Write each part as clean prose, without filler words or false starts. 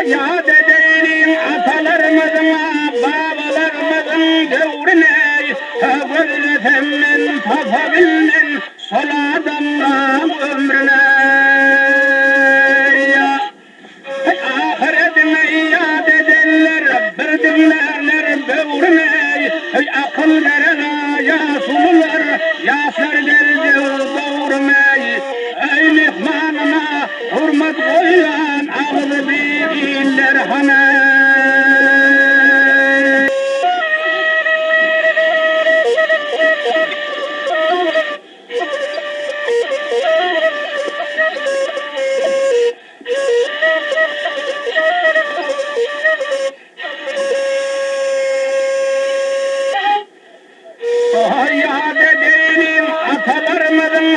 yad edelim atalarımızın, babalarımızın devrine. Gözletemmen tapabilmen sol adamla ömrüne. Ahiretine yad ederler, bir dinlerler bövrüne. Akıl verene yasulular, yaslar geldi doğurmay. Ey mihmanına hürmet koyan ağzı bilirler hana. Yad edelim atalarımızın,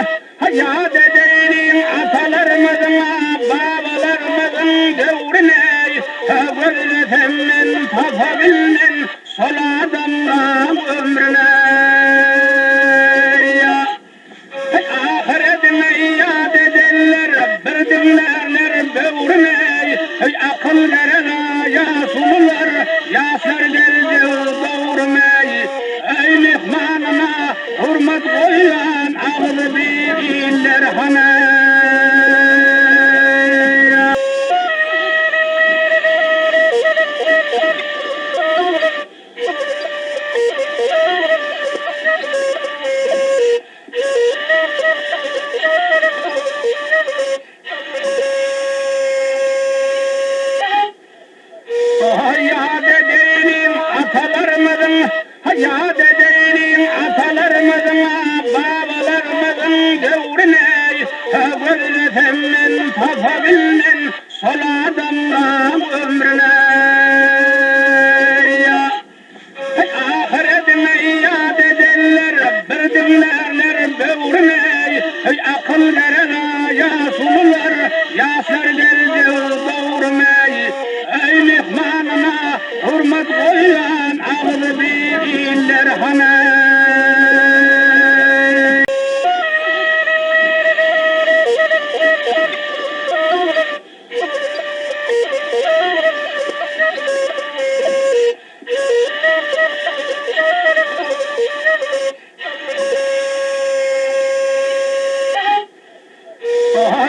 yad edelim atalarımızın, babalarımızın devrine. Gözletemmen tapabilmen sol adamla ömrüne. Ahiretine yad ederler, bir dinlerler bövrüne. Akıl verene yasulular, yaslar geldi doğurmay. Ey mihmanına hürmet koyan ağzı bilirler hana. Yad edelim atalarımızın, yad edelim atalarımızın, babalarımızın devrine. Gözletemmen tapabilmen sol adamla ömrüne. Ahiretine yad ederler, bir dinlerler bövrüne. Akıl verene yasulular, yaslar geldi doğurmay. Ey mihmanına hürmet koyan ağzı bilirler hana.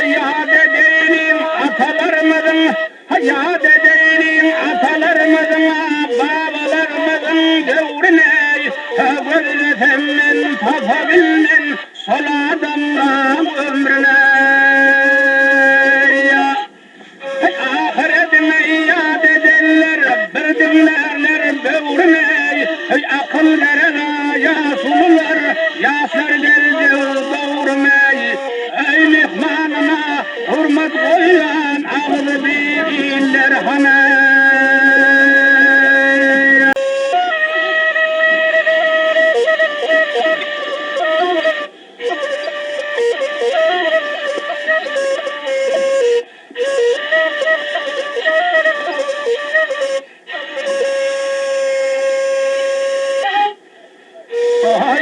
Yad edelim atalarımızın, yad edelim atalarımızın, babalarımızın devrine. Gözletemmen tapabilmen sol adamla ömrüne. Ahiretine yad ederler, bir dinlerler bövrüne. Akıl verene yasulular, yaslar geldi doğurmay. Ey mihmanına hürmet koyan ağzı bilirler hana.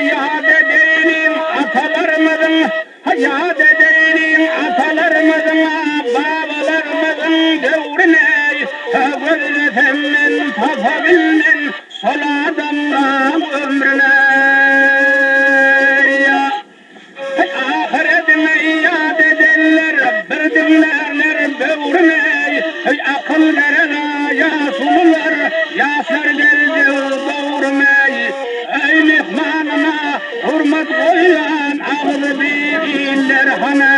Yad edelim atalarımızın, yad edelim atalarımızın, babalarımızın devrine. Gözletemmen tapabilmen sol adamla ömrüne. Ahiretine yad ederler, bir dinlerler bövrüne. Akıl verene yasulular, yaslar geldi doğurmay. Ey mihmanına hürmet koyan ağzı bilirler hana.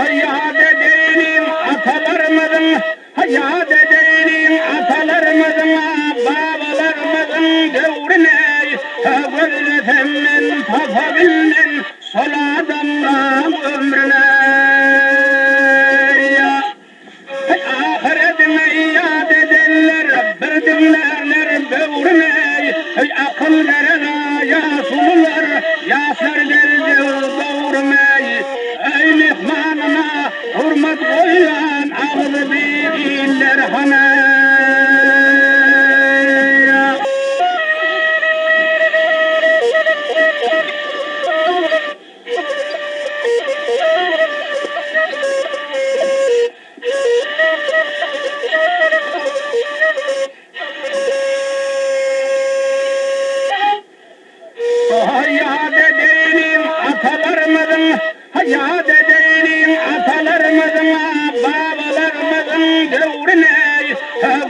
Yad edelim atalarımızın, yad edelim atalarımızın, babalarımızın devrine. Gözletemmen tapabilmen sol adamla ömrüne. Ahiretine yad ederler, bir dinlerler bövrüne. Akıl verene yasulular, yaslar geldi doğurmay.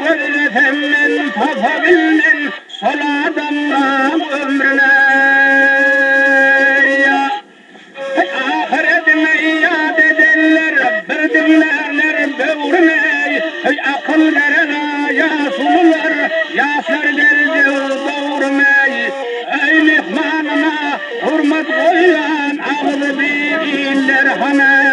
Hazretemmen tapabilmen sol adamdan ömrüne ya. Ahiretine iade ederler, bir dinlerler böğrüne. Akıl verene yasulular, yaslar geldi doğurmay. Ey mihmanına hürmet koyan ağzı bilirler hane.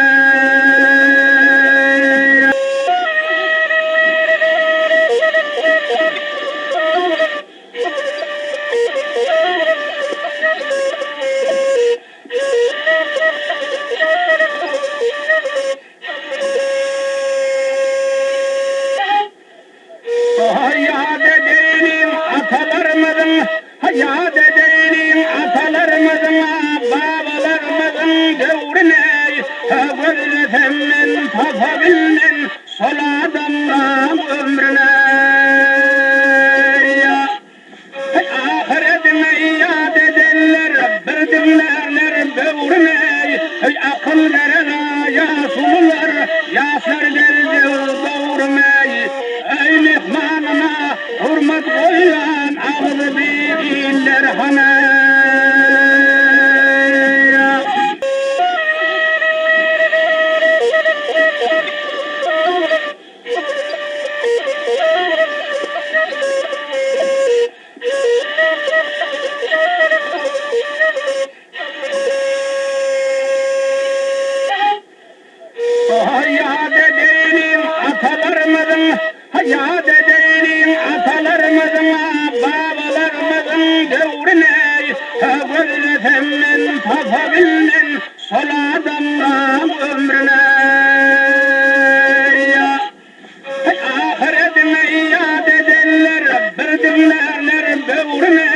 Hayat edelim atalarımızın, hayat edelim atalarımızın, babalarımızın devrine. Hazretemmen tapabilmen sol adamdan ömrüne ya. Ahiretine iade ederler, bir dinlerler böğrüne. Akıl verene yasulular, yaslar geldi doğurmay. Ey mihmanına hürmet koyan ağzı bilirler hane. Hayat edelim atalarımızın, hayat edelim atalarımızın, babalarımızın devrine. Hazretemmen tapabilmen sol adamdan ömrüne ya. Ahiretine iade ederler, bir dinlerler böğrüne.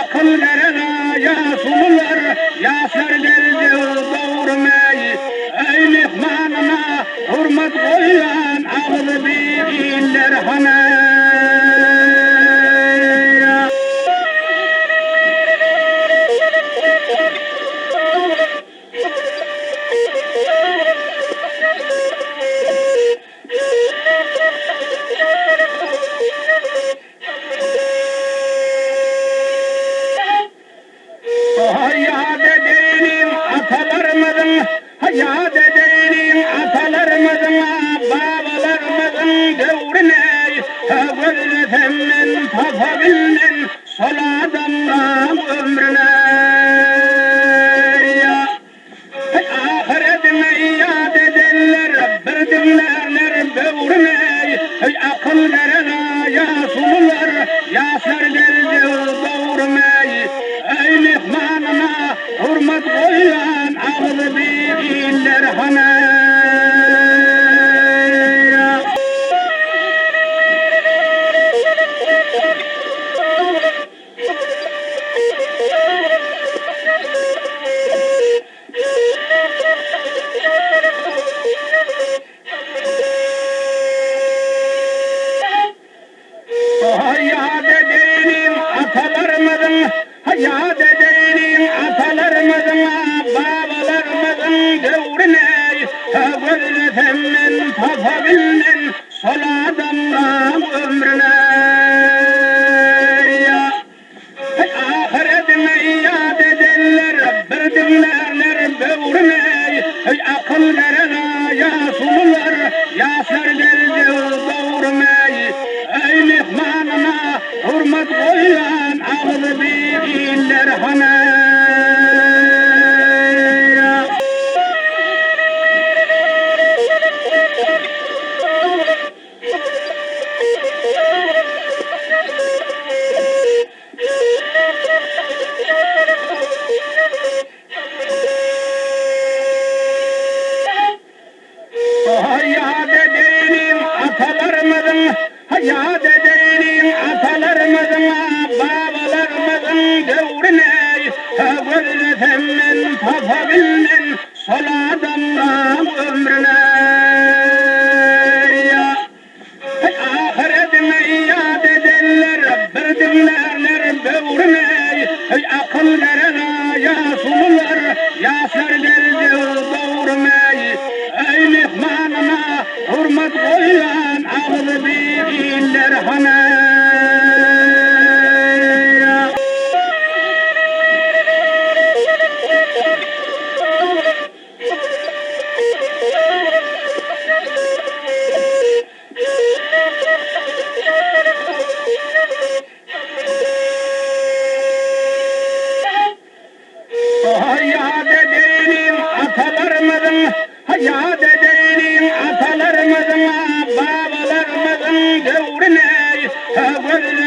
Akıl verene yasulular, yaslar geldi doğurmay. Ey mihmanına hürmet koyan ağzı bilirler hane. Hayat edelim atalarımızın, hayat edelim atalarımızın, babalarımızın devrine. Hazretemmen tapabilmen sol adamdan ömrüne ya. Ahiretine iade ederler, bir dinlerler böğrüne. Akıl verene yasulular, yaslar geldi doğurmay. Ey mihmanına hürmet koyan ağzı bilirler hane. Hayat edelim atalarımızın, hayat edelim atalarımızın, babalarımızın devrine. Hazretemmen tapabilmen sol adamdan ömrüne ya. Ahiretine iade ederler, bir dinlerler böğrüne. Akıl verene yasulular, yaslar geldi doğurmay. Ey mihmanına hürmet koyan ağzı bilirler hane. Hayat edelim atalarımızın, hayat edelim atalarımızın, babalarımızın devrine. Hazretemmen tapabilmen sol adamdan ömrüne ya. Ahiretine iade ederler, bir dinlerler böğrüne. Akıl verene yasulular, yaslar geldi doğurmay. Ey mihmanına hürmet koyan ağzı bilirler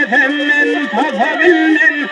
efemmen tapabilmen